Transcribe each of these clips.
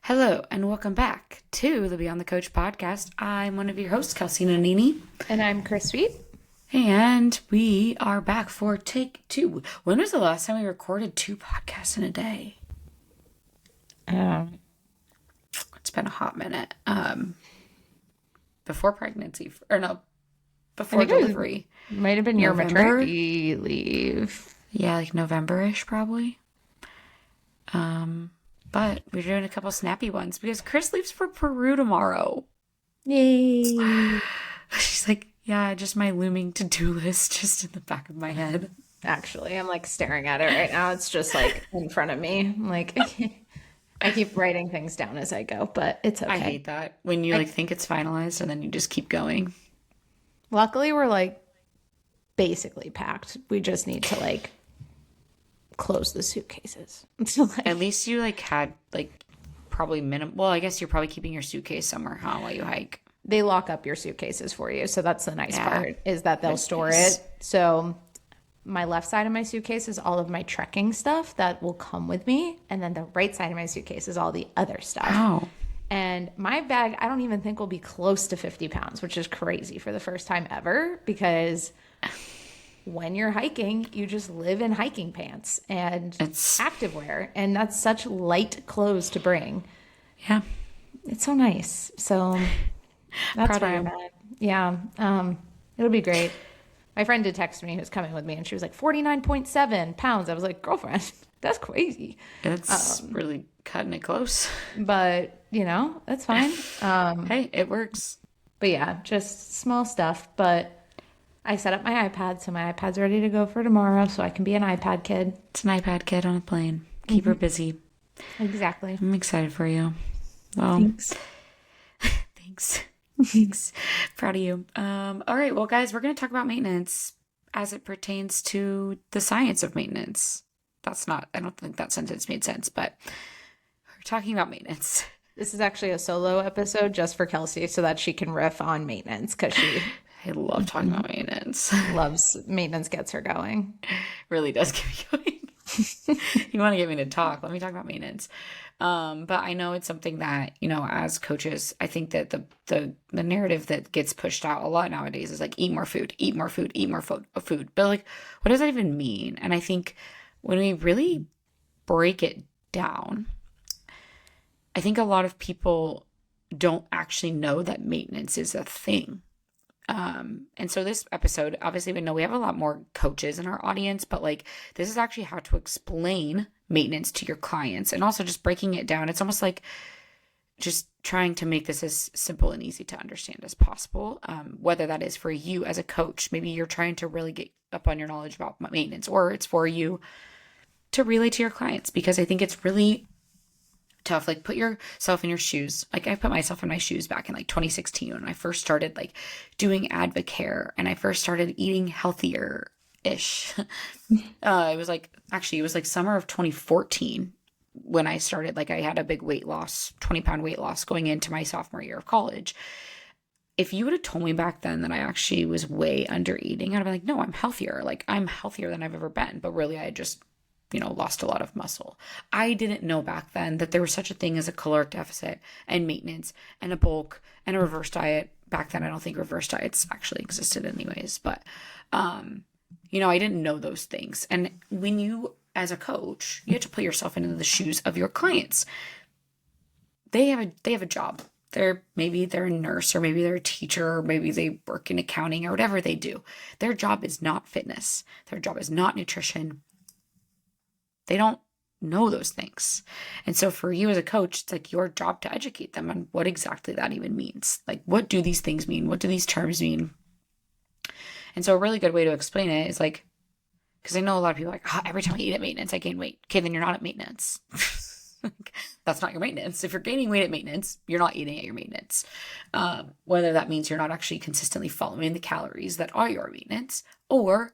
Hello and welcome back to the Beyond the Coach podcast. I'm one of your hosts, Kelsey Nonini, And I'm Chris Sweet. and we are back for take two. When was the last time we recorded two podcasts in a day? Um, It's been a hot minute. Before pregnancy, or no, I before think it delivery. might have been your November? maternity leave. Yeah, like November-ish probably. But we're doing a couple snappy ones because Chris leaves for Peru tomorrow. Yay. She's like, yeah, just my looming to-do list just in the back of my head. Actually, I'm like staring at it right now. It's just like in front of me. I'm like, I keep writing things down as I go, but it's I okay. hate that when you like think it's finalized and then you just keep going. Luckily, we're like basically packed. We just need to like close the suitcases. So At like, least you like had like probably minimum. Well, I guess you're probably keeping your suitcase somewhere, huh, while you hike. they lock up your suitcases for you. So that's the nice Yeah, part is that they'll that's store nice. it. So my left side of my suitcase is all of my trekking stuff that will come with me. And then the right side of my suitcase is all the other stuff. Oh, And my bag, I don't even think will be close to 50 pounds, which is crazy for the first time ever because when you're hiking, you just live in hiking pants and it's activewear. And that's such light clothes to bring. yeah. It's so nice. So that's Proud of where I'm you. at. Yeah. It'll be great. My friend did text me who's coming with me and she was like 49.7 pounds. I was like, girlfriend, that's crazy. It's really cutting it close. But, that's fine. Hey, it works. But yeah, just small stuff. But I set up my iPad, so my iPad's ready to go for tomorrow, so I can be an iPad kid. It's an iPad kid on a plane. Keep her busy. Exactly. I'm excited for you. Well, Thanks. thanks. Thanks. Proud of you. All right. Well, guys, we're going to talk about maintenance as it pertains to the science of maintenance. I don't think that sentence made sense, but we're talking about maintenance. This is actually a solo episode just for Kelsey so that she can riff on maintenance because she I love talking about maintenance. loves maintenance, gets her going. Really does get me going. You want to get me to talk? Let me talk about maintenance. But I know it's something that, as coaches, I think that the narrative that gets pushed out a lot nowadays is like eat more food, eat more food, eat more food. But like, what does that even mean? And I think when we really break it down, I think a lot of people don't actually know that maintenance is a thing. And so this episode, obviously we know we have a lot more coaches in our audience, but like this is actually how to explain maintenance to your clients and also just breaking it down. It's almost like just trying to make this as simple and easy to understand as possible. Whether that is for you as a coach, maybe you're trying to really get up on your knowledge about maintenance, or it's for you to relay to your clients, because I think it's really tough. Like, put yourself in your shoes. Like, I put myself in my shoes back in like 2016 when I first started like doing Advocare and I first started eating healthier ish. It was like summer of 2014 when I started. Like, I had a big weight loss, 20-pound weight loss going into my sophomore year of college. If you would have told me back then that I actually was way under eating, I'd have been like, no, I'm healthier. Like, I'm healthier than I've ever been. But really, I just lost a lot of muscle. I didn't know back then that there was such a thing as a caloric deficit and maintenance and a bulk and a reverse diet. Back then, I don't think reverse diets actually existed anyways, but, I didn't know those things. And when you, as a coach, you have to put yourself into the shoes of your clients. They have a job. Maybe they're a nurse, or maybe they're a teacher, or maybe they work in accounting, or whatever they do. Their job is not fitness. Their job is not nutrition. They don't know those things. And so for you as a coach, it's like your job to educate them on what exactly that even means. Like, what do these things mean? What do these terms mean? And so a really good way to explain it is like, because I know a lot of people are like, every time I eat at maintenance, I gain weight. Okay, then you're not at maintenance. That's not your maintenance. If you're gaining weight at maintenance, you're not eating at your maintenance. Whether that means you're not actually consistently following the calories that are your maintenance, or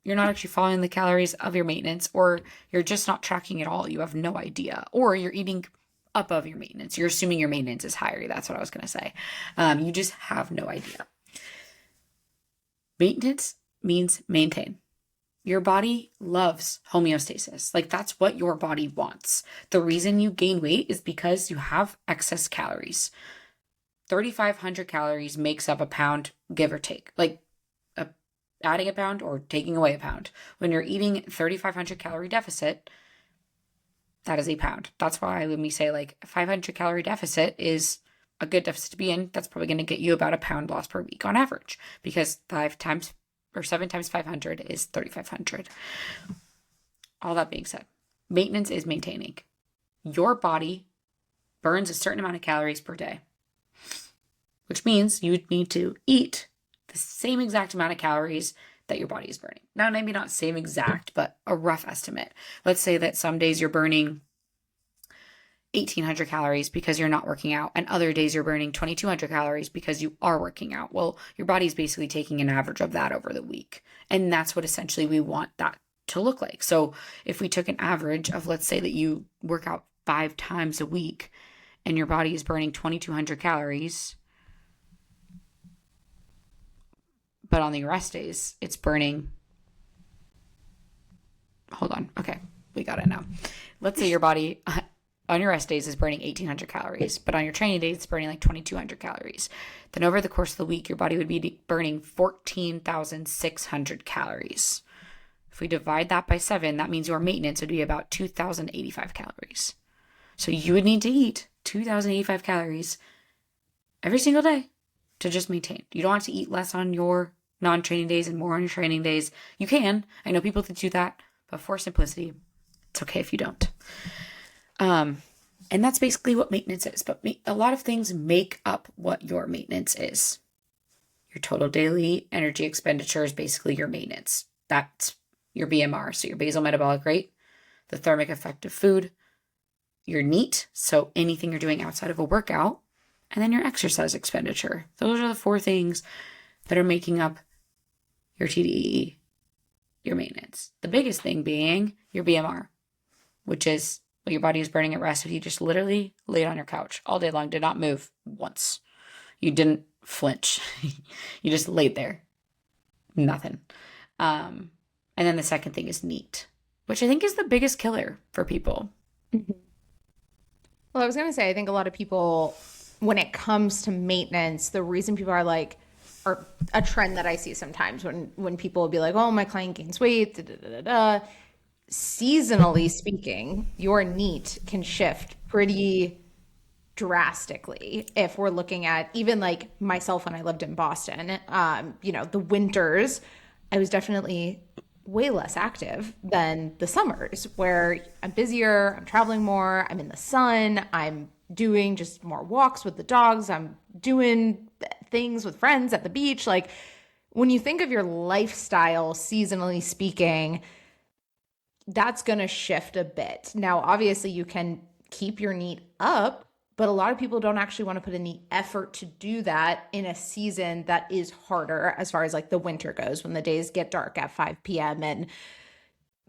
you're not actually following the calories of your maintenance, or you're just not tracking at all. You have no idea, or you're eating above your maintenance. You're assuming your maintenance is higher. That's what I was going to say. You just have no idea. Maintenance means maintain. Your body loves homeostasis. Like that's what your body wants. The reason you gain weight is because you have excess calories. 3,500 calories makes up a pound, give or take. Like adding a pound or taking away a pound. When you're eating 3,500 calorie deficit, that is a pound. That's why when we say like a 500 calorie deficit is a good deficit to be in, that's probably going to get you about a pound loss per week on average, because 7 times 500 is 3,500. All that being said, maintenance is maintaining. Your body burns a certain amount of calories per day, which means you would need to eat the same exact amount of calories that your body is burning. Now, maybe not same exact, but a rough estimate. Let's say that some days you're burning 1,800 calories because you're not working out, and other days you're burning 2,200 calories because you are working out. Well, your body's basically taking an average of that over the week. And that's what essentially we want that to look like. So if we took an average of, let's say that you work out 5 times a week and your body is burning 2,200 calories, but on the rest days, it's burning. Hold on. Okay, we got it now. Let's say your body on your rest days is burning 1,800 calories, but on your training days, it's burning like 2,200 calories. Then over the course of the week, your body would be burning 14,600 calories. If we divide that by 7, that means your maintenance would be about 2,085 calories. So you would need to eat 2,085 calories every single day to just maintain. You don't have to eat less on your non-training days and more on your training days. You can. I know people that do that, but for simplicity, it's okay if you don't. And that's basically what maintenance is. But a lot of things make up what your maintenance is. Your total daily energy expenditure is basically your maintenance. That's your BMR, so your basal metabolic rate, the thermic effect of food, your NEAT, so anything you're doing outside of a workout, and then your exercise expenditure. Those are the 4 things that are making up your TDEE, your maintenance. The biggest thing being your BMR, which is what your body is burning at rest if you just literally laid on your couch all day long, did not move once. You didn't flinch. You just laid there. Nothing. And then the second thing is NEAT, which I think is the biggest killer for people. Mm-hmm. Well, I was going to say, I think a lot of people, when it comes to maintenance, the reason people are like, or a trend that I see sometimes when people will be like, oh, my client gains weight, da, da, da, da, da. Seasonally speaking, your NEAT can shift pretty drastically. If we're looking at even like myself when I lived in Boston, the winters, I was definitely way less active than the summers where I'm busier, I'm traveling more, I'm in the sun, I'm doing just more walks with the dogs, I'm doing things with friends at the beach. Like when you think of your lifestyle, seasonally speaking, that's going to shift a bit. Now, obviously you can keep your NEAT up, but a lot of people don't actually want to put any effort to do that in a season that is harder as far as like the winter goes, when the days get dark at 5 p.m. and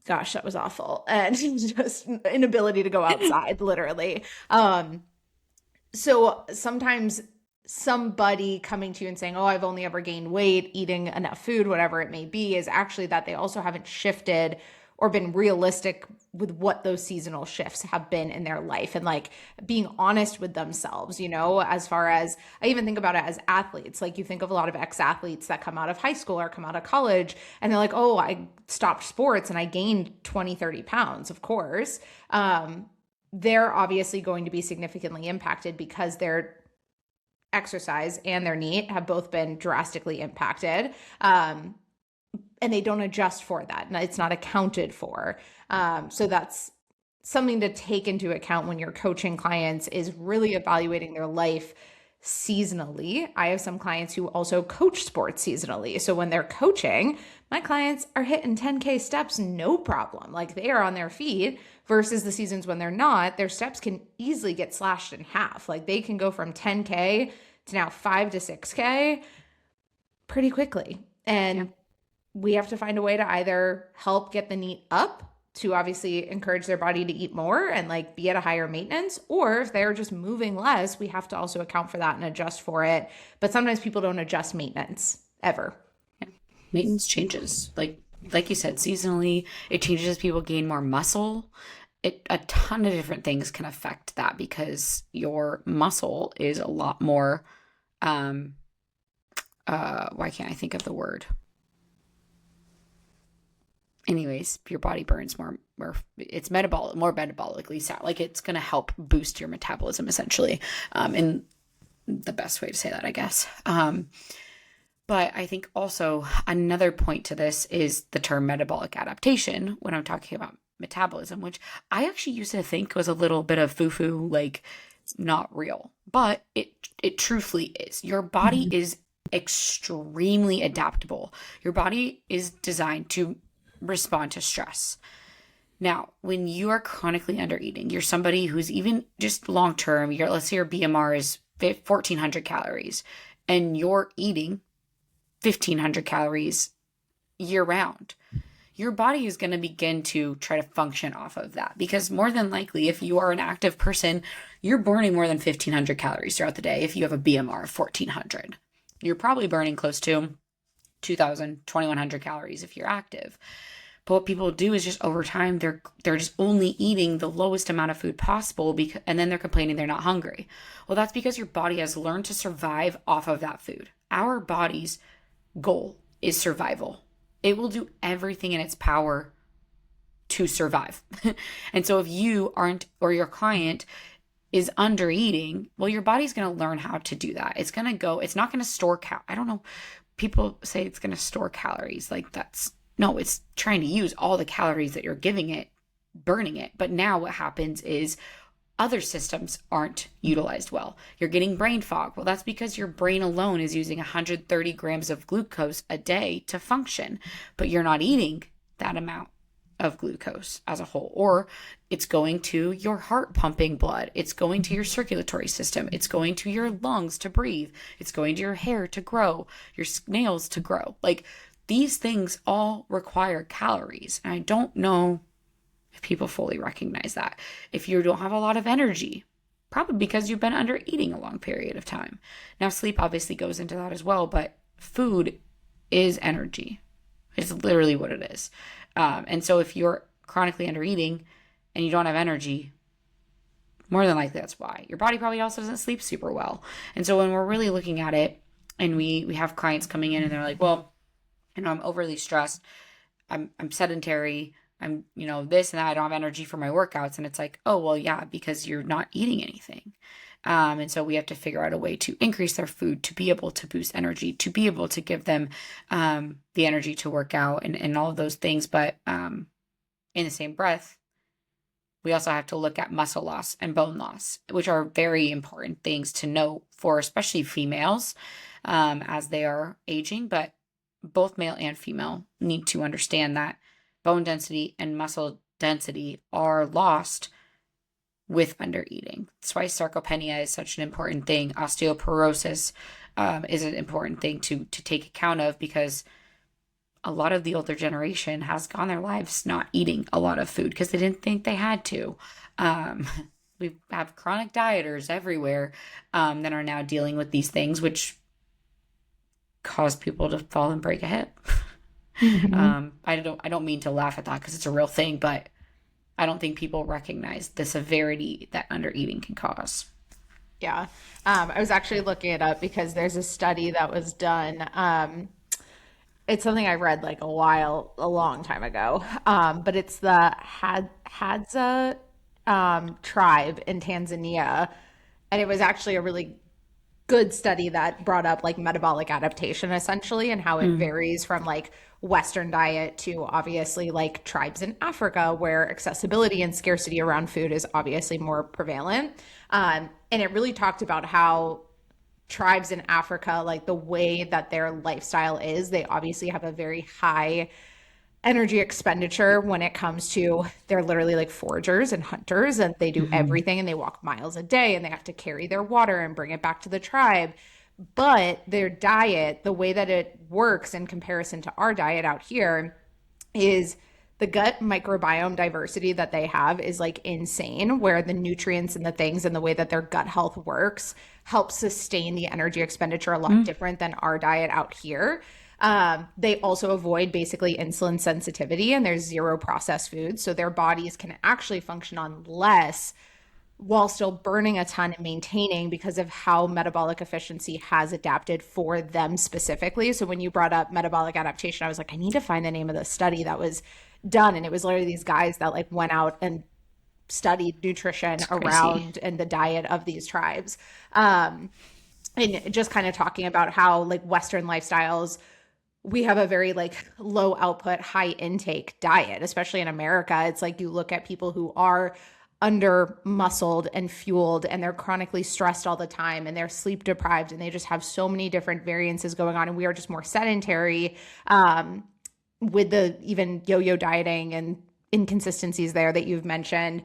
gosh, that was awful. And just inability to go outside, literally. So sometimes somebody coming to you and saying, oh, I've only ever gained weight, eating enough food, whatever it may be, is actually that they also haven't shifted or been realistic with what those seasonal shifts have been in their life, and like being honest with themselves, as far as I even think about it as athletes. Like you think of a lot of ex-athletes that come out of high school or come out of college and they're like, oh, I stopped sports and I gained 20, 30 pounds. Of course, they're obviously going to be significantly impacted because their exercise and their NEAT have both been drastically impacted. And they don't adjust for that. It's not accounted for. So that's something to take into account when you're coaching clients, is really evaluating their life seasonally. I have some clients who also coach sports seasonally. So when they're coaching, my clients are hitting 10K steps, no problem. Like they are on their feet, versus the seasons when they're not, their steps can easily get slashed in half. Like they can go from 10K to now 5 to 6K pretty quickly. And we have to find a way to either help get the NEAT up to obviously encourage their body to eat more and like be at a higher maintenance, or if they're just moving less, we have to also account for that and adjust for it. But sometimes people don't adjust maintenance ever. Yeah. Maintenance changes. Like like you said, seasonally, it changes as people gain more muscle. A ton of different things can affect that because your muscle is a lot more, um, why can't I think of the word? Anyways, your body burns more it's metabolic, more metabolically sound. Like it's going to help boost your metabolism essentially. In the best way to say that, I guess. But I think also another point to this is the term metabolic adaptation when I'm talking about metabolism, which I actually used to think was a little bit of foo-foo, like not real. But it truthfully is. Your body is extremely adaptable. Your body is designed to respond to stress. Now, when you are chronically under eating, you're somebody who's even just long term, let's say your BMR is 1400 calories and you're eating 1500 calories year round. Your body is going to begin to try to function off of that because more than likely, if you are an active person, you're burning more than 1500 calories throughout the day. If you have a BMR of 1400, you're probably burning close to 2000, 2100 calories if you're active. But what people do is just over time, they're just only eating the lowest amount of food possible and then they're complaining they're not hungry. Well, that's because your body has learned to survive off of that food. Our body's goal is survival. It will do everything in its power to survive. And so if you aren't, or your client is under eating, well, your body's going to learn how to do that. It's not going to store I don't know. People say it's going to store calories. Like no, it's trying to use all the calories that you're giving it, burning it. But now what happens is other systems aren't utilized well. You're getting brain fog. Well, that's because your brain alone is using 130 grams of glucose a day to function, but you're not eating that amount of glucose as a whole. Or it's going to your heart pumping blood. It's going to your circulatory system. It's going to your lungs to breathe. It's going to your hair to grow, your nails to grow. Like these things all require calories. And I don't know if people fully recognize that. If you don't have a lot of energy, probably because you've been under eating a long period of time. Now, sleep obviously goes into that as well, but food is energy. It's literally what it is. And so if you're chronically under eating and you don't have energy, more than likely that's why. Your body probably also doesn't sleep super well. And so when we're really looking at it and we have clients coming in and they're like, well, I'm overly stressed. I'm sedentary. I'm, this and that. I don't have energy for my workouts. And it's like, oh, well, yeah, because you're not eating anything. And so we have to figure out a way to increase their food, to be able to boost energy, to be able to give them the energy to work out and all of those things. But in the same breath, we also have to look at muscle loss and bone loss, which are very important things to know for especially females as they are aging. But both male and female need to understand that bone density and muscle density are lost with undereating. That's why sarcopenia is such an important thing. Osteoporosis is an important thing to take account of because a lot of the older generation has gone their lives not eating a lot of food because they didn't think they had to. We have chronic dieters everywhere that are now dealing with these things, which cause people to fall and break a hip. I don't mean to laugh at that because it's a real thing, but I don't think people recognize the severity that undereating can cause. Yeah. I was actually looking it up because there's a study that was done. It's something I read like a long time ago. But it's the Hadza tribe in Tanzania. And it was actually a really good study that brought up like metabolic adaptation essentially and how it varies from like Western diet to obviously like tribes in Africa where accessibility and scarcity around food is obviously more prevalent. And it really talked about how tribes in Africa, like the way that their lifestyle is, they obviously have a very high energy expenditure when it comes to they're literally like foragers and hunters and they do everything and they walk miles a day and they have to carry their water and bring it back to the tribe. But their diet, the way that it works in comparison to our diet out here, is the gut microbiome diversity that they have is like insane, where the nutrients and the things and the way that their gut health works helps sustain the energy expenditure a lot different than our diet out here. They also avoid basically insulin sensitivity, and there's zero processed foods. So their bodies can actually function on less while still burning a ton and maintaining because of how metabolic efficiency has adapted for them specifically. So when you brought up metabolic adaptation, I was like, I need to find the name of the study that was done. And it was literally these guys that like went out and studied nutrition It's crazy. around and the diet of these tribes. And just kind of talking about how like Western lifestyles, we have a very like low output, high intake diet, especially in America. It's like you look at people who are under muscled and fueled and they're chronically stressed all the time and they're sleep deprived and they just have so many different variances going on. And we are just more sedentary with the even yo-yo dieting and inconsistencies there that you've mentioned.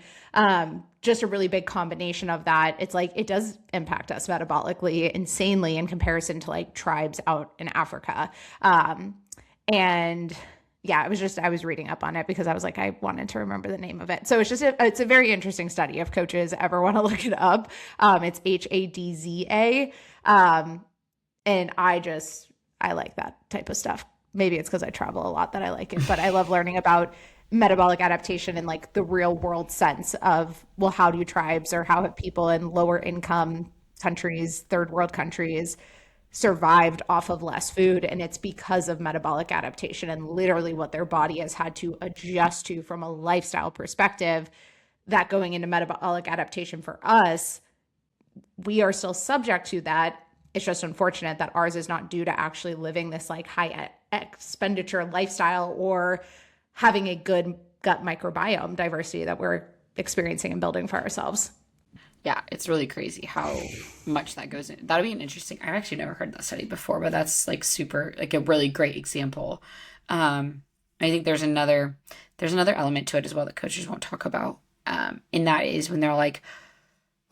Just a really big combination of that. It's like it does impact us metabolically insanely in comparison to like tribes out in Africa. And yeah, I was reading up on it because I was like, I wanted to remember the name of it. So it's a very interesting study if coaches ever want to look it up. It's HADZA. And I like that type of stuff. Maybe it's because I travel a lot that I like it, but I love learning about metabolic adaptation in like the real world sense of, well, how do tribes or how have people in lower income countries, third world countries survived off of less food, and it's because of metabolic adaptation and literally what their body has had to adjust to from a lifestyle perspective. That going into metabolic adaptation for us, we are still subject to that. It's just unfortunate that ours is not due to actually living this like high expenditure lifestyle or having a good gut microbiome diversity that we're experiencing and building for ourselves. Yeah, it's really crazy how much that goes in. That'd be an interesting. I've actually never heard that study before, but that's like super, like a really great example. I think there's another element to it as well that coaches won't talk about. And that is when they're like,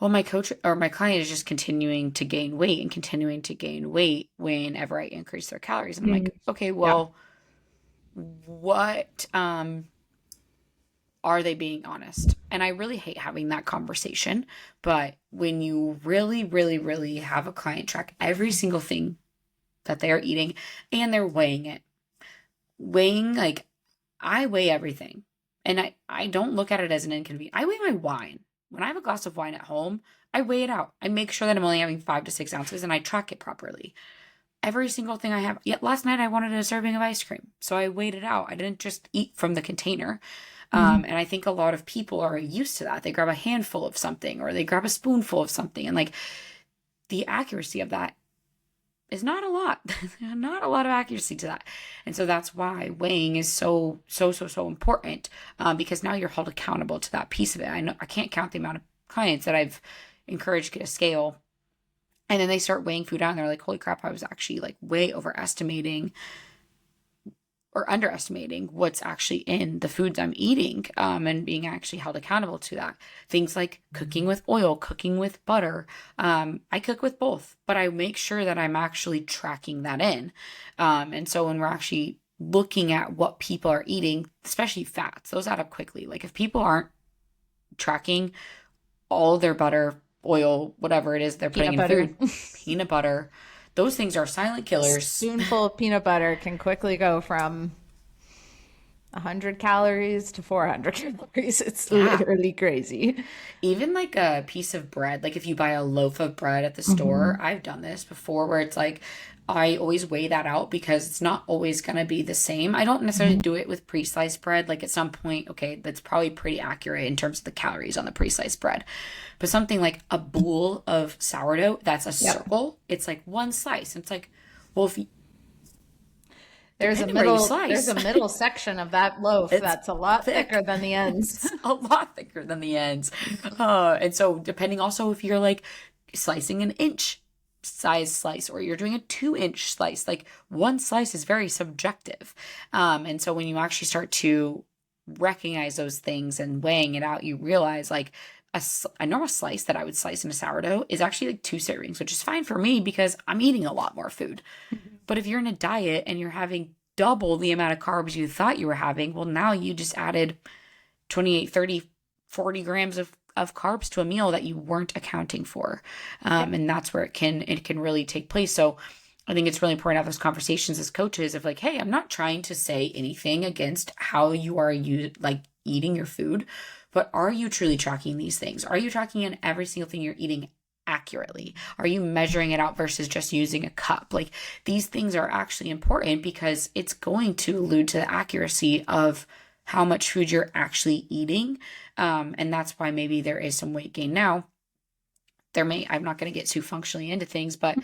well, my coach or my client is just continuing to gain weight and continuing to gain weight whenever I increase their calories. I'm Mm, like, okay, yeah. well, what are they being honest? And I really hate having that conversation. But when you really, really, really have a client track every single thing that they are eating and they're weighing it, weighing, like, I weigh everything. And I don't look at it as an inconvenience. I weigh my wine. When I have a glass of wine at home, I weigh it out. I make sure that I'm only having 5 to 6 ounces and I track it properly. Every single thing I have. Yet last night I wanted a serving of ice cream. So I weighed it out. I didn't just eat from the container. Mhm. And I think a lot of people are used to that. They grab a handful of something or they grab a spoonful of something. And like the accuracy of that is not a lot, not a lot of accuracy to that. And so that's why weighing is so, so, so, so important because now you're held accountable to that piece of it. I know I can't count the amount of clients that I've encouraged to get a scale. And then they start weighing food out and they're like, holy crap, I was actually like way overestimating or underestimating what's actually in the foods I'm eating and being actually held accountable to that. Things like cooking with oil, cooking with butter. I cook with both, but I make sure that I'm actually tracking that in. And so when we're actually looking at what people are eating, especially fats, those add up quickly. Like if people aren't tracking all their butter, oil, whatever it is they're putting Peanut in butter. food, peanut butter, those things are silent A killers. spoonful of peanut butter can quickly go from 100 calories to 400 calories. It's Yeah. literally crazy. Even like a piece of bread, like if you buy a loaf of bread at the store, Mhm. I've done this before where it's like I always weigh that out because it's not always going to be the same. I don't necessarily Mhm. do it with pre-sliced bread. Like at some point, okay, that's probably pretty accurate in terms of the calories on the pre-sliced bread. But something like a bowl of sourdough, that's a Yep. circle. It's like one slice. And it's like, well, if you, depending where you There's slice, a middle section of that loaf it's that's a lot thicker thick. than the ends. It's a lot thicker than the ends. And so, depending also if you're like slicing an inch size slice or you're doing a 2 inch slice, like one slice is very subjective. And so, when you actually start to recognize those things and weighing it out, you realize like a normal slice that I would slice in a sourdough is actually like 2 servings, which is fine for me because I'm eating a lot more food. But if you're in a diet and you're having double the amount of carbs you thought you were having, well, now you just added 28, 30, 40 grams of carbs to a meal that you weren't accounting for. Yep. And that's where it can really take place. So I think it's really important to have those conversations as coaches of like, hey, I'm not trying to say anything against how you are like eating your food, but are you truly tracking these things? Are you tracking in every single thing you're eating accurately? Are you measuring it out versus just using a cup? Like these things are actually important because it's going to allude to the accuracy of how much food you're actually eating. And that's why maybe there is some weight gain. Now, I'm not going to get too functionally into things, but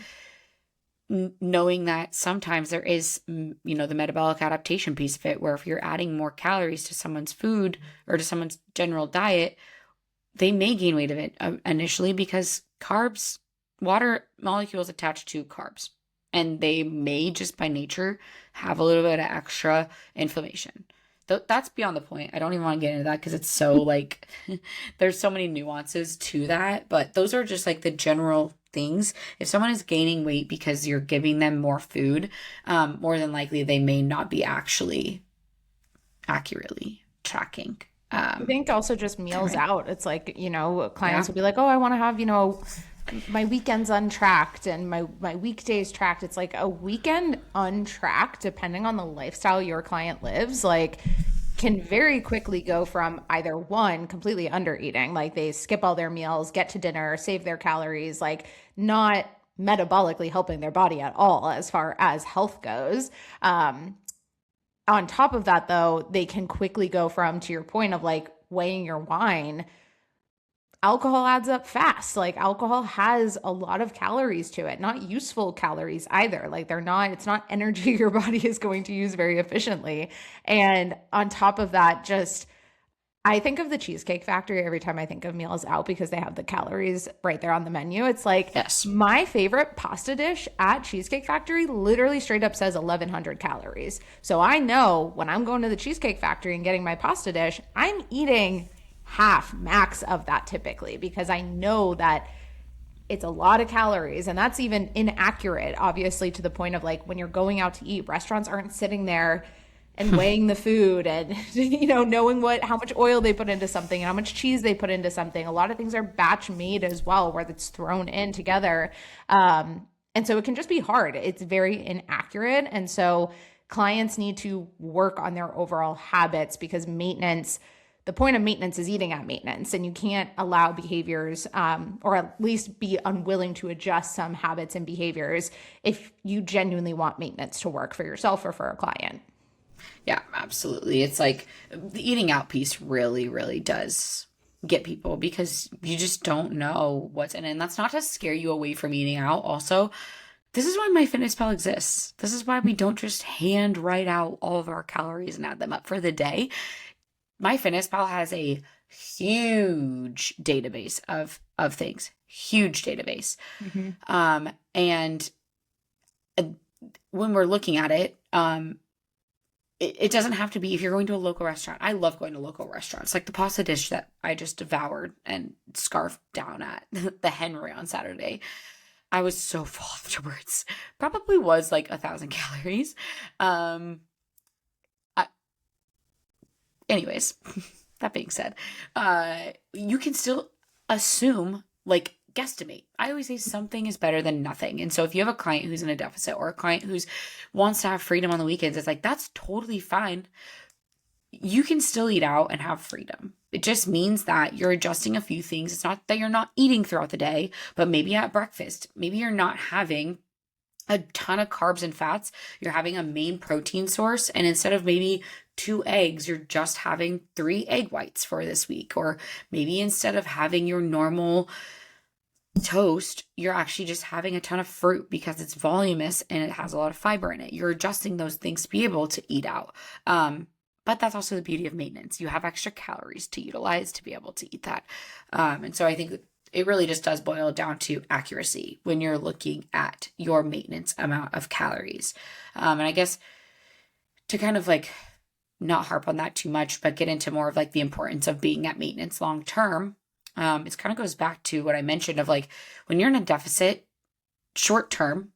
knowing that sometimes there is, the metabolic adaptation piece of it, where if you're adding more calories to someone's food or to someone's general diet, they may gain weight of it initially because carbs, water molecules attach to carbs, and they may just by nature have a little bit of extra inflammation. That's beyond the point. I don't even want to get into that because it's so like, there's so many nuances to that, but those are just like the general things. If someone is gaining weight because you're giving them more food, more than likely they may not be actually accurately tracking. I think also just meals Right. out. It's like, Yeah. clients will be like, oh, I want to have, my weekends untracked and my weekdays tracked. It's like a weekend untracked, depending on the lifestyle your client lives, like can very quickly go from either one, completely under eating, like they skip all their meals, get to dinner, save their calories, like not metabolically helping their body at all as far as health goes. On top of that, though, they can quickly go from, to your point of like weighing your wine, alcohol adds up fast. Like alcohol has a lot of calories to it, not useful calories either. Like it's not energy your body is going to use very efficiently. And on top of that, just I think of the Cheesecake Factory every time I think of meals out because they have the calories right there on the menu. It's like Yes. my favorite pasta dish at Cheesecake Factory literally straight up says 1,100 calories. So I know when I'm going to the Cheesecake Factory and getting my pasta dish, I'm eating half max of that typically because I know that it's a lot of calories, and that's even inaccurate, obviously, to the point of like when you're going out to eat, restaurants aren't sitting there and weighing the food and knowing how much oil they put into something and how much cheese they put into something. A lot of things are batch made as well, where it's thrown in together. And so it can just be hard. It's very inaccurate. And so clients need to work on their overall habits because the point of maintenance is eating at maintenance, and you can't allow behaviors, or at least be unwilling to adjust some habits and behaviors if you genuinely want maintenance to work for yourself or for a client. Yeah, absolutely. It's like the eating out piece really, really does get people because you just don't know what's in it. And that's not to scare you away from eating out. Also, this is why MyFitnessPal exists. This is why we don't just hand write out all of our calories and add them up for the day. MyFitnessPal has a huge database of things, huge database. Mm-hmm. And when we're looking at it, it doesn't have to be if you're going to a local restaurant. I love going to local restaurants, like the pasta dish that I just devoured and scarfed down at the Henry on Saturday. I was so full afterwards. Probably was like 1,000 calories. I, anyways, that being said, you can still assume, like, guesstimate. I always say something is better than nothing. And so if you have a client who's in a deficit or a client who's wants to have freedom on the weekends, it's like, that's totally fine. You can still eat out and have freedom. It just means that you're adjusting a few things. It's not that you're not eating throughout the day, but maybe at breakfast, maybe you're not having a ton of carbs and fats. You're having a main protein source. And instead of maybe 2 eggs, you're just having 3 egg whites for this week. Or maybe instead of having your normal toast, you're actually just having a ton of fruit because it's voluminous and it has a lot of fiber in it. You're adjusting those things to be able to eat out. But that's also the beauty of maintenance. You have extra calories to utilize to be able to eat that. And so I think it really just does boil down to accuracy when you're looking at your maintenance amount of calories. And I guess to kind of like not harp on that too much, but get into more of like the importance of being at maintenance long term. It kind of goes back to what I mentioned of like when you're in a deficit short term,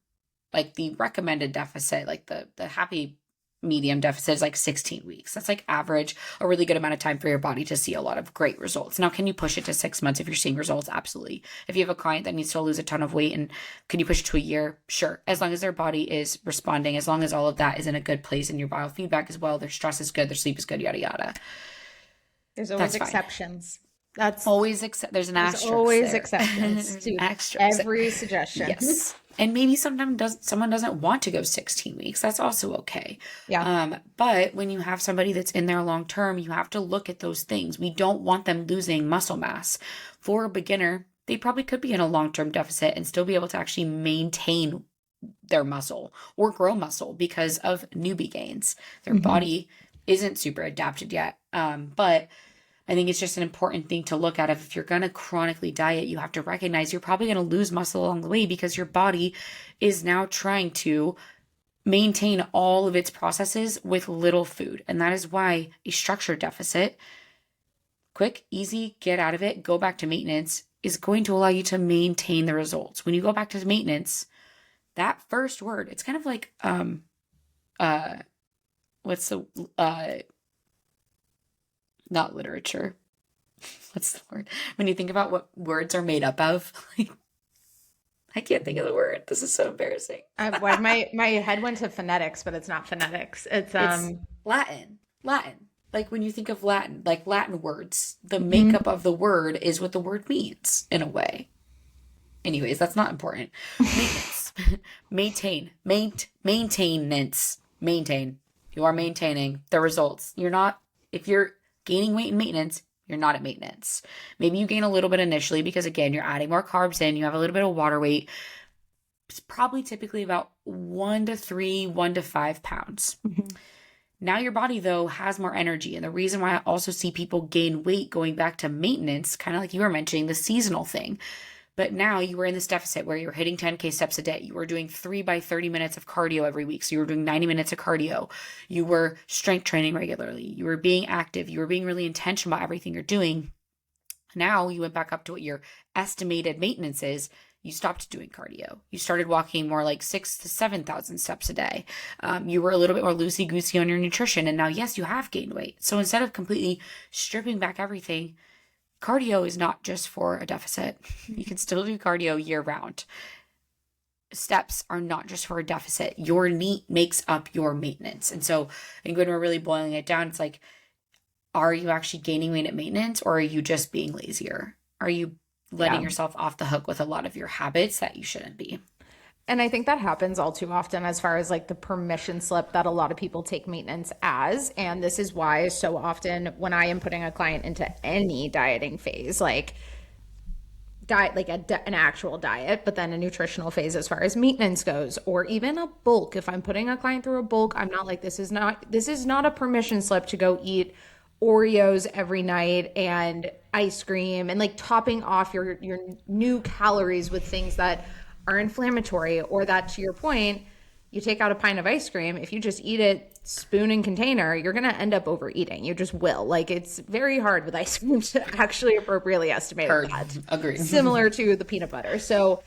like the recommended deficit, like the happy medium deficit is like 16 weeks. That's like average, a really good amount of time for your body to see a lot of great results. Now, can you push it to 6 months if you're seeing results? Absolutely. If you have a client that needs to lose a ton of weight, and can you push it to a year? Sure. As long as their body is responding, as long as all of that is in a good place and your biofeedback as well, their stress is good, their sleep is good, yada, yada. There's always That's fine. exceptions. That's Always except there's an There's asterisk always there. exceptions There's an to asterisk there. every suggestion. Yes. And maybe sometimes someone doesn't want to go 16 weeks. That's also okay. Yeah. But when you have somebody that's in there long term, you have to look at those things. We don't want them losing muscle mass. For a beginner, they probably could be in a long-term deficit and still be able to actually maintain their muscle or grow muscle because of newbie gains. Their body isn't super adapted yet. But I think it's just an important thing to look at. If you're going to chronically diet, you have to recognize you're probably going to lose muscle along the way because your body is now trying to maintain all of its processes with little food. And that is why a structure deficit, quick, easy, get out of it, go back to maintenance, is going to allow you to maintain the results. When you go back to maintenance, that first word, it's kind of like, what's the, not literature. What's the word? When you think about what words are made up of, like, I can't think of the word. This is so embarrassing. My head went to phonetics, but it's not phonetics. It's Latin. Latin. Like when you think of Latin, like Latin words, the makeup of the word is what the word means in a way. Anyways, that's not important. Maintenance. Maintenance. Maintain. You are maintaining the results. You're not, if you're gaining weight in maintenance, you're not at maintenance. Maybe you gain a little bit initially because, again, you're adding more carbs in, you have a little bit of water weight. It's probably typically about 1 to 3, 1 to 5 pounds. Now your body, though, has more energy. And the reason why I also see people gain weight going back to maintenance, kind of like you were mentioning, the seasonal thing. But now you were in this deficit where you were hitting 10K steps a day. You were doing 3 by 30 minutes of cardio every week. So you were doing 90 minutes of cardio. You were strength training regularly. You were being active. You were being really intentional about everything you're doing. Now you went back up to what your estimated maintenance is. You stopped doing cardio. You started walking more like 6,000 to 7,000 steps a day. You were a little bit more loosey-goosey on your nutrition. And now, yes, you have gained weight. So instead of completely stripping back everything, cardio is not just for a deficit. You can still do cardio year round. Steps are not just for a deficit. Your NEAT makes up your maintenance. And so I think when we're really boiling it down, it's like, are you actually gaining weight at maintenance, or are you just being lazier? Are you letting yourself off the hook with a lot of your habits that you shouldn't be? And I think that happens all too often as far as like the permission slip that a lot of people take maintenance as. And this is why so often when I am putting a client into any dieting phase, like diet, like an actual diet, but then a nutritional phase as far as maintenance goes, or even a bulk. If I'm putting a client through a bulk, I'm not like, this is not a permission slip to go eat Oreos every night and ice cream and like topping off your new calories with things that are inflammatory, or that, to your point, you take out a pint of ice cream. If you just eat it spoon and container, you're going to end up overeating. You just will. Like, it's very hard with ice cream to actually appropriately estimate that. Agreed. Similar to the peanut butter. So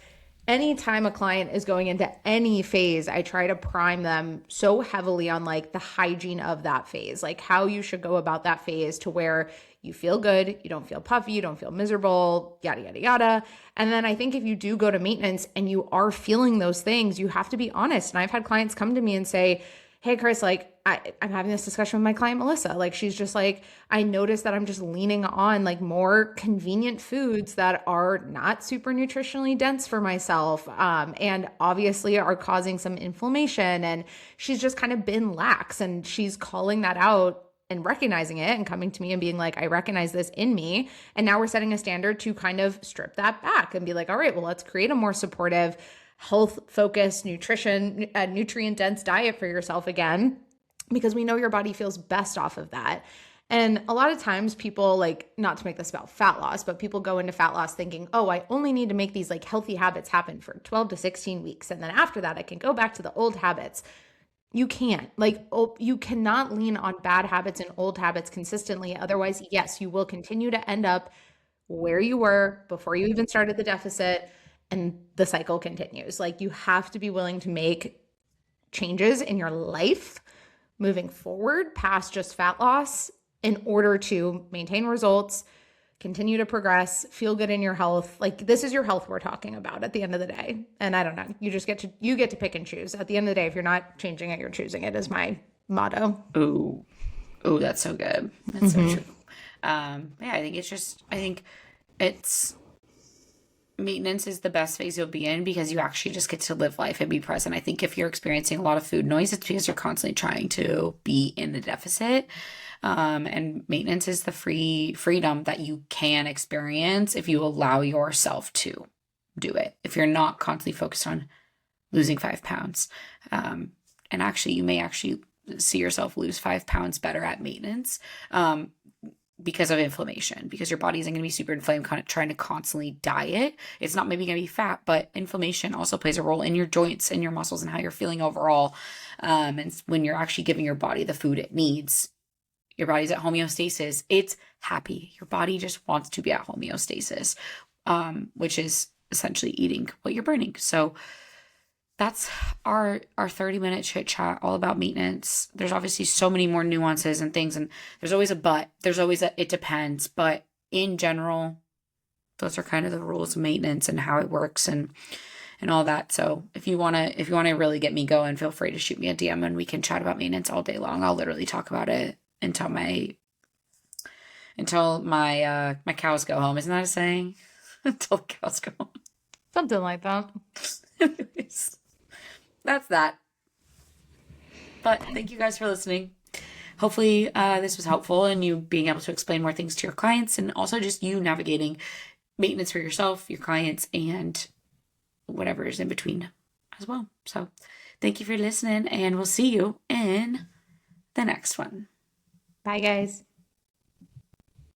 anytime a client is going into any phase, I try to prime them so heavily on like the hygiene of that phase, like how you should go about that phase to where you feel good, you don't feel puffy, you don't feel miserable, yada, yada, yada. And then I think if you do go to maintenance and you are feeling those things, you have to be honest. And I've had clients come to me and say, hey, Chris, like I'm having this discussion with my client, Melissa. Like, she's just like, I noticed that I'm just leaning on like more convenient foods that are not super nutritionally dense for myself. And obviously are causing some inflammation. And she's just kind of been lax, and she's calling that out and recognizing it and coming to me and being like, I recognize this in me. And now we're setting a standard to kind of strip that back and be like, all right, well, let's create a more supportive, health-focused, nutrient-dense diet for yourself again, because we know your body feels best off of that. And a lot of times people, like, not to make this about fat loss, but people go into fat loss thinking, oh, I only need to make these like healthy habits happen for 12 to 16 weeks. And then after that, I can go back to the old habits. You can't. Like, you cannot lean on bad habits and old habits consistently. Otherwise, yes, you will continue to end up where you were before you even started the deficit, and the cycle continues. Like, you have to be willing to make changes in your life moving forward past just fat loss in order to maintain results, continue to progress, feel good in your health. Like, this is your health we're talking about at the end of the day. And I don't know, you get to pick and choose. At the end of the day, if you're not changing it, you're choosing it, is my motto. Ooh. Ooh, that's so good. That's so true. Yeah, I think it's maintenance is the best phase you'll be in because you actually just get to live life and be present. I think if you're experiencing a lot of food noise, it's because you're constantly trying to be in the deficit. And maintenance is the freedom that you can experience if you allow yourself to do it. If you're not constantly focused on losing 5 pounds. And actually, you may actually see yourself lose 5 pounds better at maintenance. Because of inflammation, because your body isn't going to be super inflamed, kind of trying to constantly diet. It's not maybe going to be fat, but inflammation also plays a role in your joints and your muscles and how you're feeling overall. And when you're actually giving your body the food it needs, your body's at homeostasis. It's happy. Your body just wants to be at homeostasis, which is essentially eating what you're burning. So that's our 30-minute chit chat all about maintenance. There's obviously so many more nuances and things, and there's always a but. There's always a it depends. But in general, those are kind of the rules of maintenance and how it works and all that. So if you wanna really get me going, feel free to shoot me a DM and we can chat about maintenance all day long. I'll literally talk about it until my my cows go home. Isn't that a saying? Until the cows go home. Something like that. That's that. But thank you guys for listening. Hopefully, this was helpful in you being able to explain more things to your clients and also just you navigating maintenance for yourself, your clients, and whatever is in between as well. So thank you for listening, and we'll see you in the next one. Bye, guys.